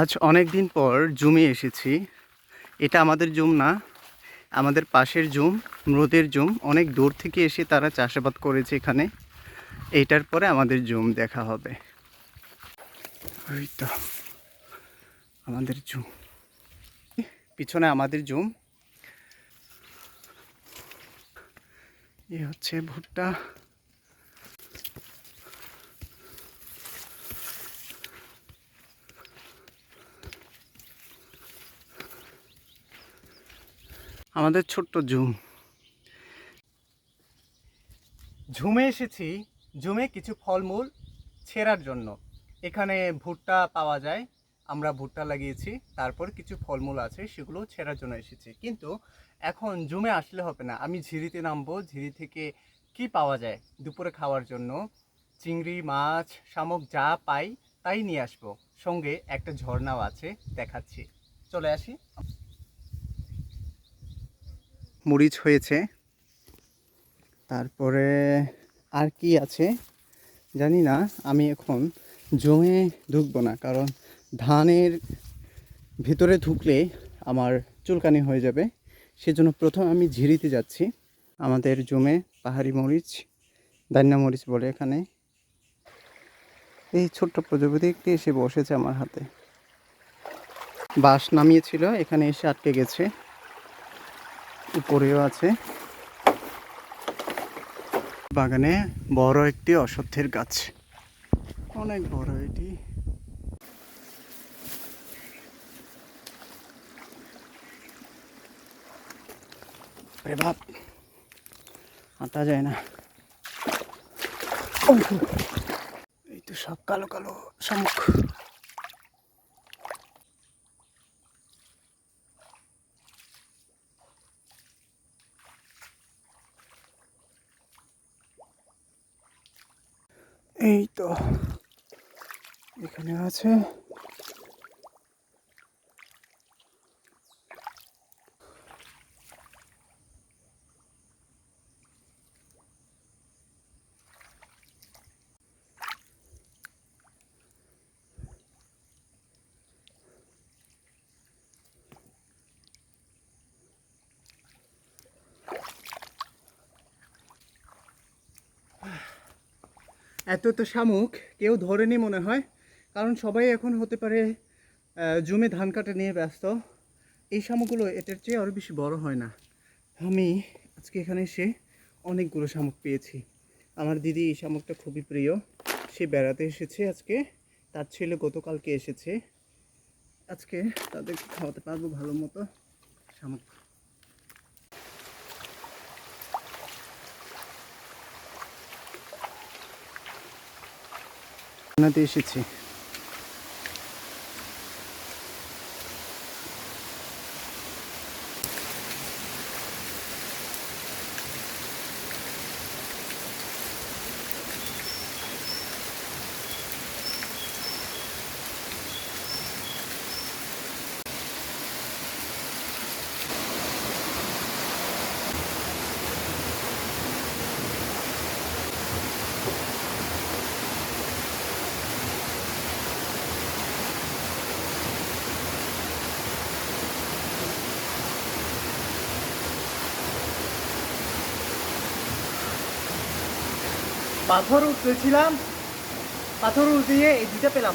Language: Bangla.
আজ অনেক দিন পর জুমে এসেছি। এটা আমাদের জুম না, আমাদের পাশের জুম, মৃদের জুম। অনেক দূর থেকে এসে তারা চাষাবাদ করেছে এখানে। এইটার পরে আমাদের জুম দেখা হবে। ওই তো আমাদের জুম, পিছনে আমাদের জুম। এ হচ্ছে ভুট্টা। আমাদের ছোট্ট জুম। ঝুমে এসেছি, জুমে কিছু ফলমূল ছেঁড়ার জন্য। এখানে ভুট্টা পাওয়া যায়, আমরা ভুট্টা লাগিয়েছি। তারপর কিছু ফলমূল আছে, সেগুলো ছেঁড়ার জন্য এসেছি। কিন্তু এখন জুমে আসলে হবে না, আমি ঝিরিতে নামবো। ঝিরি থেকে কি পাওয়া যায় দুপুরে খাওয়ার জন্য, চিংড়ি মাছ শামুক যা পাই তাই নিয়ে আসবো। সঙ্গে একটা ঝর্ণাও আছে, দেখাচ্ছি, চলে আসি। মরিচ হয়েছে, তারপরে আর কি আছে জানি না। আমি এখন জমে ঢুকবো না, কারণ ধানের ভিতরে ঢুকলে আমার চুলকানি হয়ে যাবে। সেজন্য প্রথম আমি ঝিরিতে যাচ্ছি। আমাদের জমে পাহাড়ি মরিচ, দান্না মরিচ বলে এখানে। এই ছোট্ট প্রজাপতি একটি এসে বসেছে আমার হাতে। বাঁশ নামিয়েছিল, এখানে এসে আটকে গেছে। উপরেও আছে। বাগানে বড় একটি অশ্বত্থের গাছ, অনেক বড় এটি। বাপ, হাঁটা যায় না। এই তো সব কালো কালো শামুক। এই তো এখানে আছে। এত তো শামুক কেউ ধরেনি মনে হয়, কারণ সবাই এখন হতে পারে জমি ধান কাটা নিয়ে ব্যস্ত। এই শামুকগুলো এটার চেয়ে আরও বেশি বড় হয় না। আমি আজকে এখানে এসে অনেকগুলো শামুক পেয়েছি। আমার দিদি এই শামুকটা খুবই প্রিয়, সে বেড়াতে এসেছে আজকে। তার ছেলে গতকালকে এসেছে, আজকে তাদেরকে খাওয়াতে পারবো ভালো মতো শামুক। এসেছি। পাথর উঠতেছিলাম, পাথর উঠিয়ে এই দুটা পেলাম।